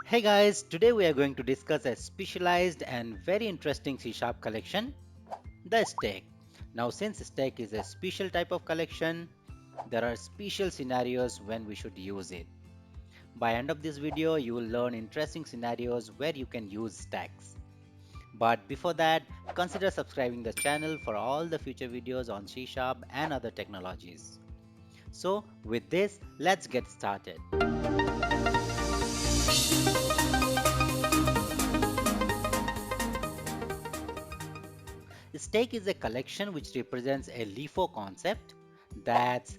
Hey guys, today we are going to discuss a specialized and very interesting C Sharp collection, the stack. Now, since stack is a special type of collection, there are special scenarios when we should use it. By end of this video, you will learn interesting scenarios where you can use stacks. But before that, consider subscribing the channel for all the future videos on C Sharp and other technologies. So, with this, let's get started. Stack is a collection which represents a LIFO concept that's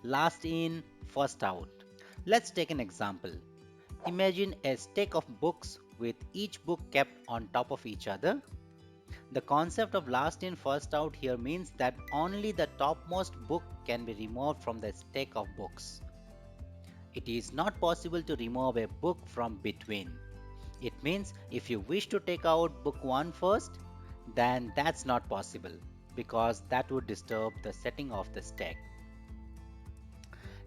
last in, first out. Let's take an example. Imagine a stack of books with each book kept on top of each other. The concept of last in, first out here means that only the topmost book can be removed from the stack of books. It is not possible to remove a book from between. It means if you wish to take out book 1 first, then that's not possible because that would disturb the setting of the stack.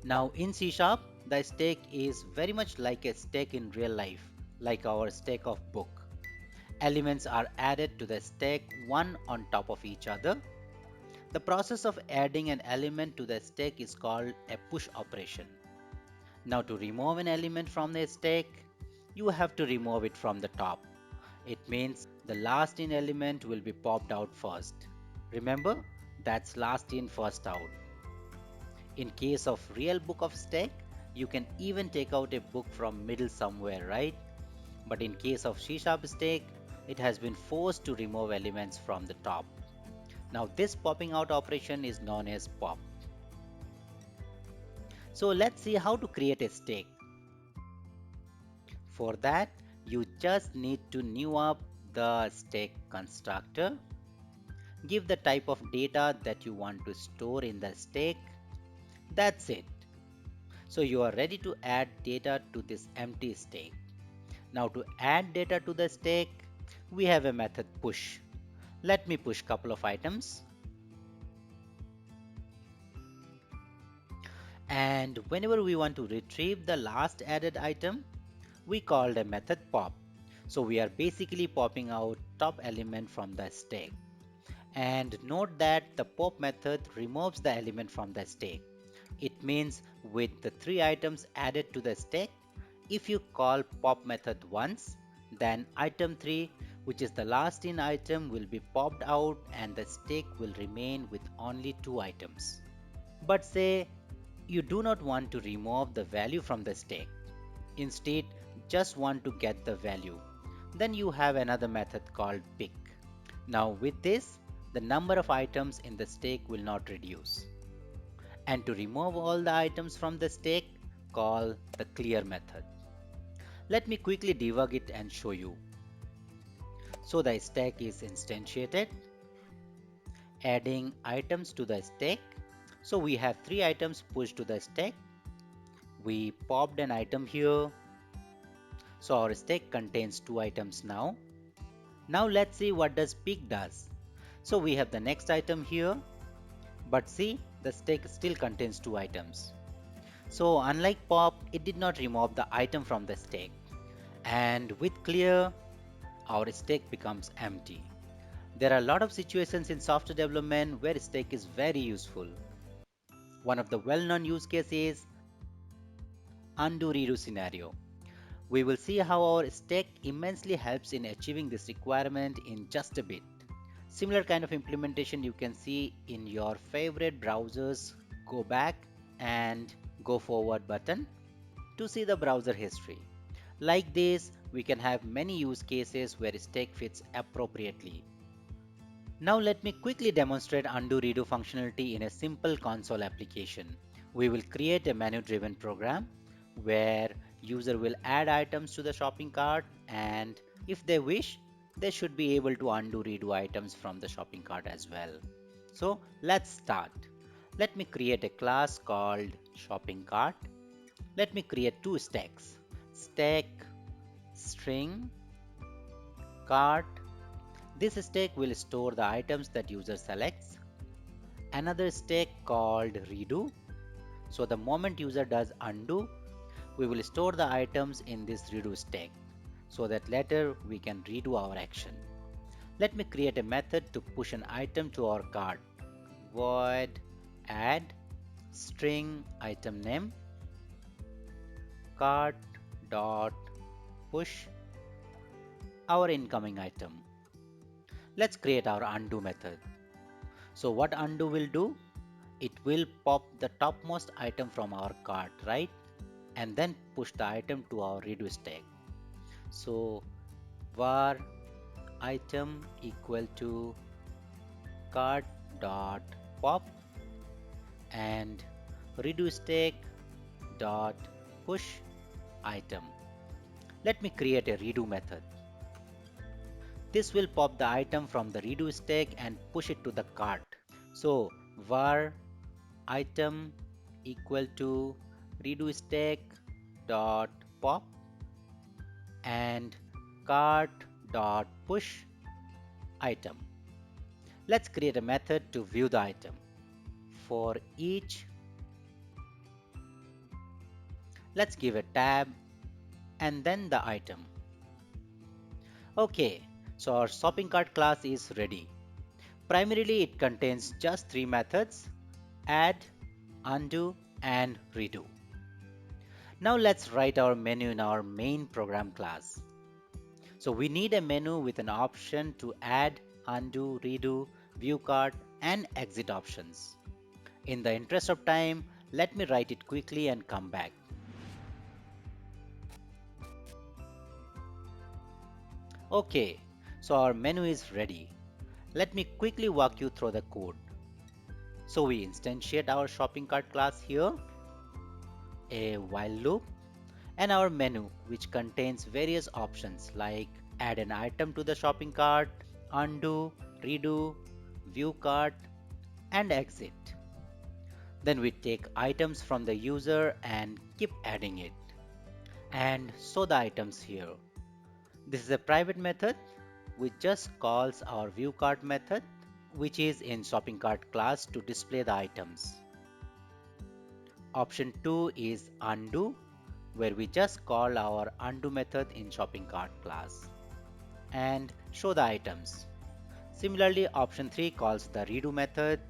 Now in C Sharp, the stack is very much like a stack in real life, like our stack of book. Elements are added to the stack one on top of each other. The process of adding an element to the stack is called a push operation. Now to remove an element from the stack, you have to remove it from the top. It means the last in element will be popped out first. Remember, that's last in, first out. In case of real book of stack, you can even take out a book from middle somewhere, right? But in case of C sharp stack, it has been forced to remove elements from the top. Now this popping out operation is known as pop. So let's see how to create a stack. For that, you just need to new up the stack constructor. Give the type of data that you want to store in the stack. That's it. So you are ready to add data to this empty stack. Now to add data to the stack, we have a method push. Let me push couple of items. And whenever we want to retrieve the last added item, we called a method pop. So we are basically popping out top element from the stack. And note that the pop method removes the element from the stack. It means with the 3 items added to the stack, if you call pop method once, then item 3, which is the last in item, will be popped out and the stack will remain with only 2 items. But say you do not want to remove the value from the stack, instead just want to get the value, then you have another method called pick. Now with this, the number of items in the stack will not reduce. And to remove all the items from the stack, call the clear method. Let me quickly debug it and show you. So the stack is instantiated, adding items to the stack. So we have 3 items pushed to the stack. We popped an item here. So our stack contains 2 items now. Now let's see what does pick does. So we have the next item here, but see, the stack still contains 2 items. So unlike pop, it did not remove the item from the stack. And with clear, our stack becomes empty. There are a lot of situations in software development where stack is very useful. One of the well-known use cases is undo redo scenario. We will see how our stack immensely helps in achieving this requirement in just a bit. Similar kind of implementation you can see in your favorite browsers. Go back and go forward button to see the browser history. Like this, we can have many use cases where stack fits appropriately. Now let me quickly demonstrate undo redo functionality in a simple console application. We will create a menu driven program where user will add items to the shopping cart, and if they wish, they should be able to undo redo items from the shopping cart as well. So let's start. Let me create a class called shopping cart. Let me create 2 stacks. Stack string cart. This stack will store the items that user selects. Another stack called redo. So the moment user does undo, We will store the items in this redo stack so that later we can redo our action. Let me create a method to push an item to our cart. Void add string item name cart dot push our incoming item. Let's create our undo method. So what undo will do? It will pop the topmost item from our cart, right? And then push the item to our redo stack. So var item equal to cart dot pop and redo stack dot push item. Let me create a redo method. This will pop the item from the redo stack and push it to the cart. So var item equal to redo stack dot pop and cart dot push item. Let's create a method to view the item. For each, let's give a tab and then the item. Okay, so our shopping cart class is ready. Primarily it contains just three methods: add, undo and redo. Now let's write our menu in our main program class. So we need a menu with an option to add, undo, redo, view cart and exit options. In the interest of time, let me write it quickly and come back. Okay, so our menu is ready. Let me quickly walk you through the code. So we instantiate our shopping cart class here, a while loop, and our menu which contains various options like add an item to the shopping cart, undo, redo, view cart and exit. Then we take items from the user and keep adding it and show the items here. This is a private method which just calls our view cart method which is in shopping cart class to display the items. Option 2 is undo where we just call our undo method in shopping cart class and show the items. Similarly, option 3 calls the redo method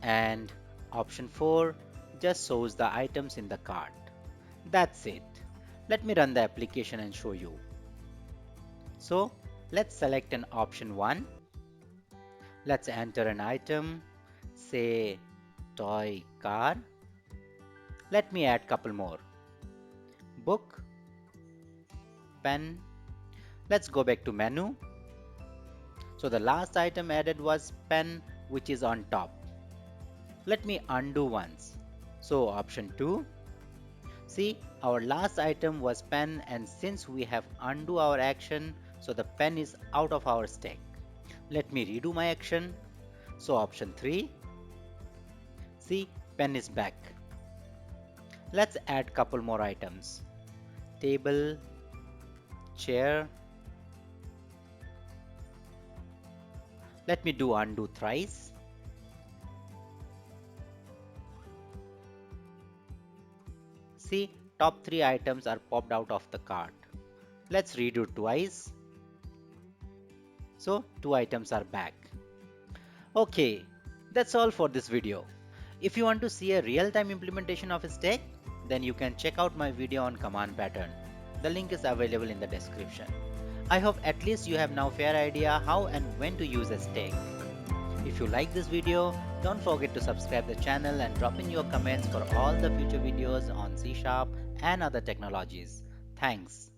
and option 4 just shows the items in the cart. That's it. Let me run the application and show you. So let's select an option 1. Let's enter an item, say toy car. Let me add couple more. Book, pen. Let's go back to menu. So the last item added was pen which is on top. Let me undo once. So option 2. See, our last item was pen and since we have undo our action, so the pen is out of our stack. Let me redo my action. So option 3. See, pen is back. Let's add couple more items. Table, chair. Let me do undo thrice. See, top 3 items are popped out of the cart. Let's redo twice. So 2 items are back. Okay, that's all for this video. If you want to see a real-time implementation of a stack, then you can check out my video on command pattern. The link is available in the description. I hope at least you have now fair idea how and when to use a stack. If you like this video, don't forget to subscribe the channel and drop in your comments for all the future videos on C# and other technologies. Thanks.